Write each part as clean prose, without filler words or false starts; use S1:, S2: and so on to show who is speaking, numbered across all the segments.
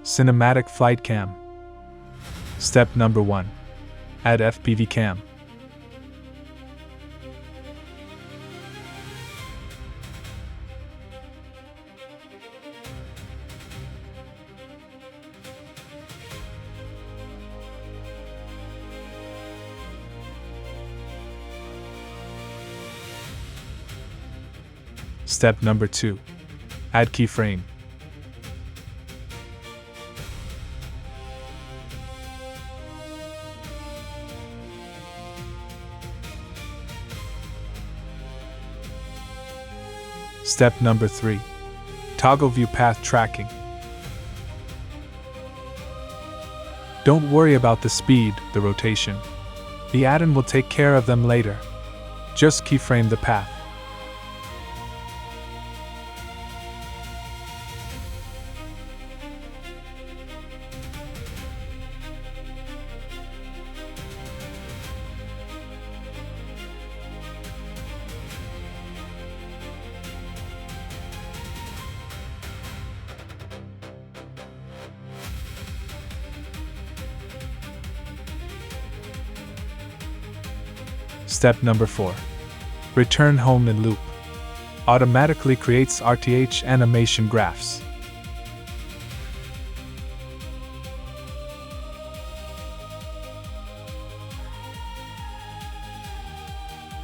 S1: Cinematic Flight Cam. Step number 1. Add FPV Cam. Step number 2. Add Keyframe. Step number 3. Toggle view path tracking. Don't worry about the speed, the rotation. The add-on will take care of them later. Just keyframe the path. Step number 4. Return home in loop. Automatically creates RTH animation graphs.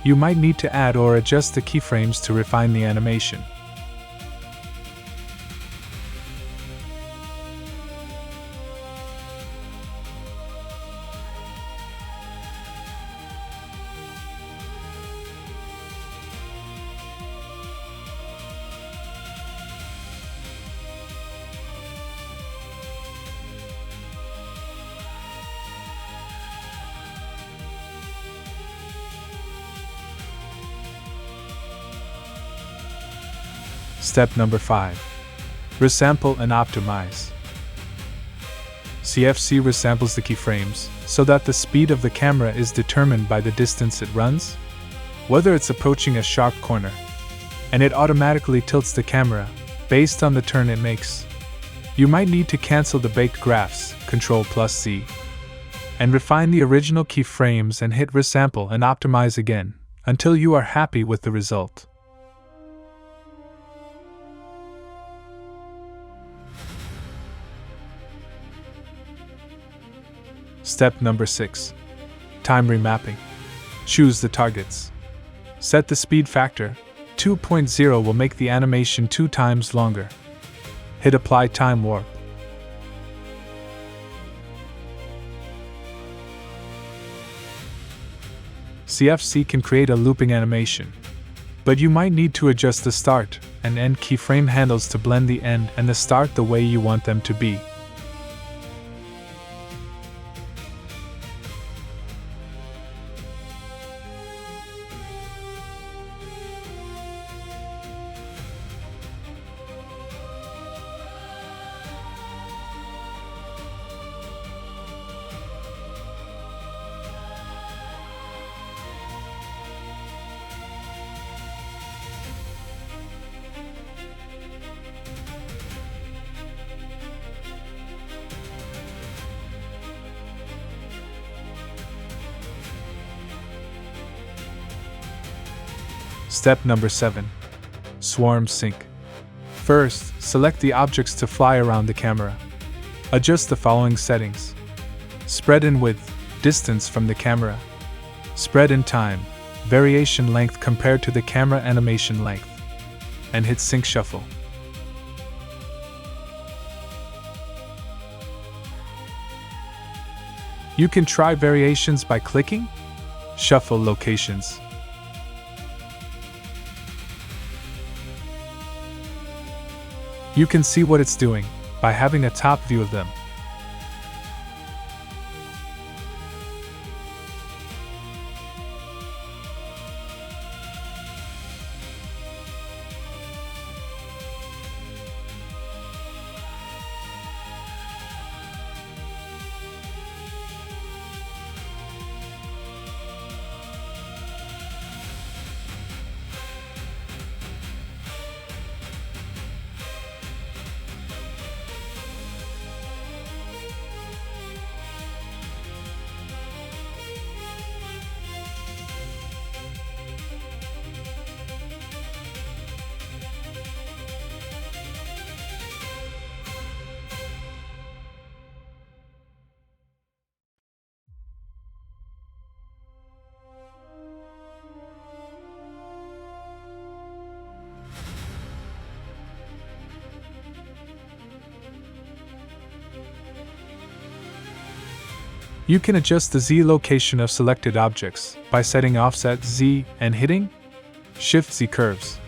S1: You might need to add or adjust the keyframes to refine the animation. Step number 5. Resample and Optimize. CFC resamples the keyframes so that the speed of the camera is determined by the distance it runs, whether it's approaching a sharp corner, and it automatically tilts the camera based on the turn it makes. You might need to cancel the baked graphs, Ctrl+C, and refine the original keyframes and hit Resample and Optimize again until you are happy with the result. Step number 6. Time remapping. Choose the targets. Set the speed factor. 2.0 will make the animation 2 times longer. Hit Apply Time Warp. CFC can create a looping animation, but you might need to adjust the start and end keyframe handles to blend the end and the start the way you want them to be. Step number 7. Swarm Sync. First, select the objects to fly around the camera. Adjust the following settings. Spread in width, distance from the camera. Spread in time, variation length compared to the camera animation length. And hit Sync Shuffle. You can try variations by clicking Shuffle Locations. You can see what it's doing by having a top view of them. You can adjust the Z location of selected objects by setting offset Z and hitting Shift Z curves.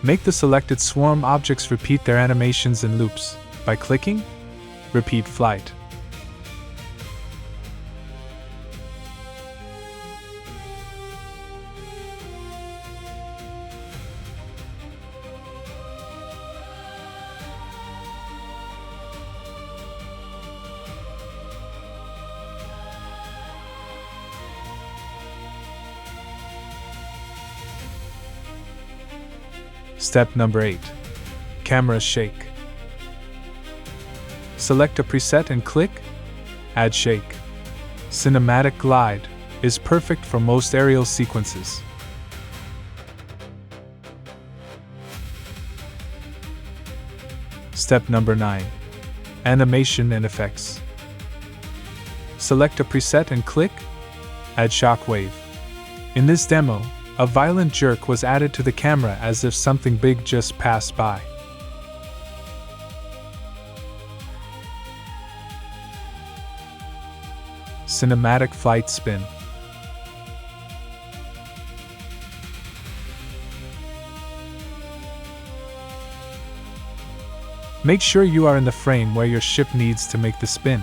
S1: Make the selected swarm objects repeat their animations in loops by clicking Repeat Flight. Step number 8. Camera Shake. Select a preset and click Add Shake. Cinematic Glide is perfect for most aerial sequences. Step number 9. Animation and Effects. Select a preset and click Add Shockwave. In this demo, a violent jerk was added to the camera as if something big just passed by. Cinematic Flight Spin. Make sure you are in the frame where your ship needs to make the spin.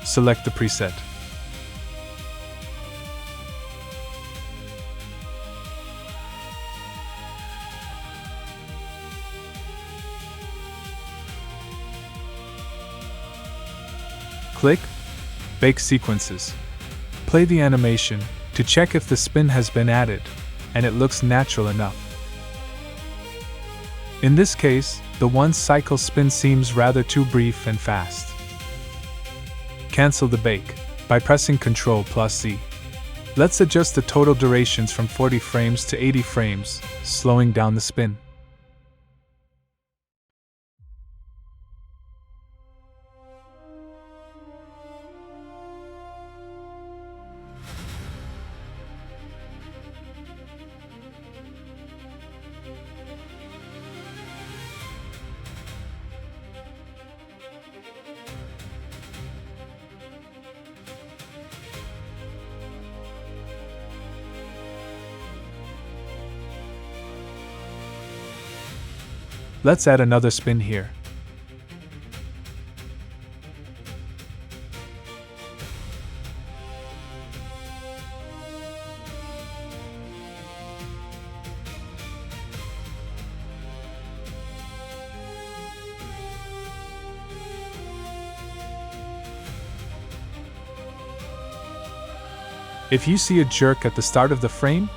S1: Select the preset. Click Bake Sequences. Play the animation to check if the spin has been added and it looks natural enough. In this case, the one-cycle spin seems rather too brief and fast. Cancel the bake by pressing Ctrl+Z. Let's adjust the total durations from 40 frames to 80 frames, slowing down the spin. Let's add another spin here. If you see a jerk at the start of the frame,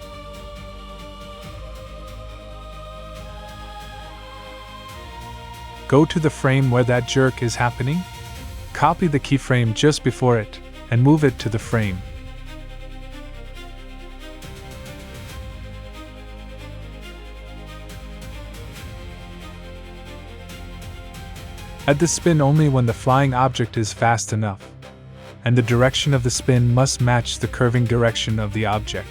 S1: go to the frame where that jerk is happening, copy the keyframe just before it, and move it to the frame. Add the spin only when the flying object is fast enough, and the direction of the spin must match the curving direction of the object.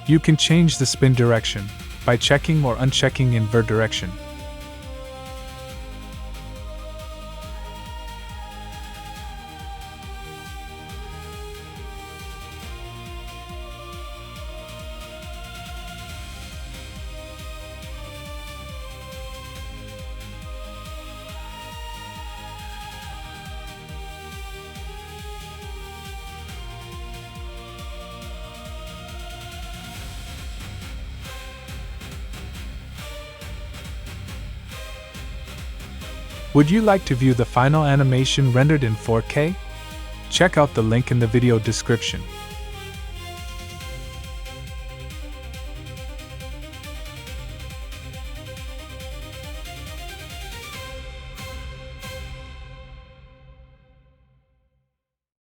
S1: You can change the spin direction by checking or unchecking invert direction. Would you like to view the final animation rendered in 4K? Check out the link in the video description.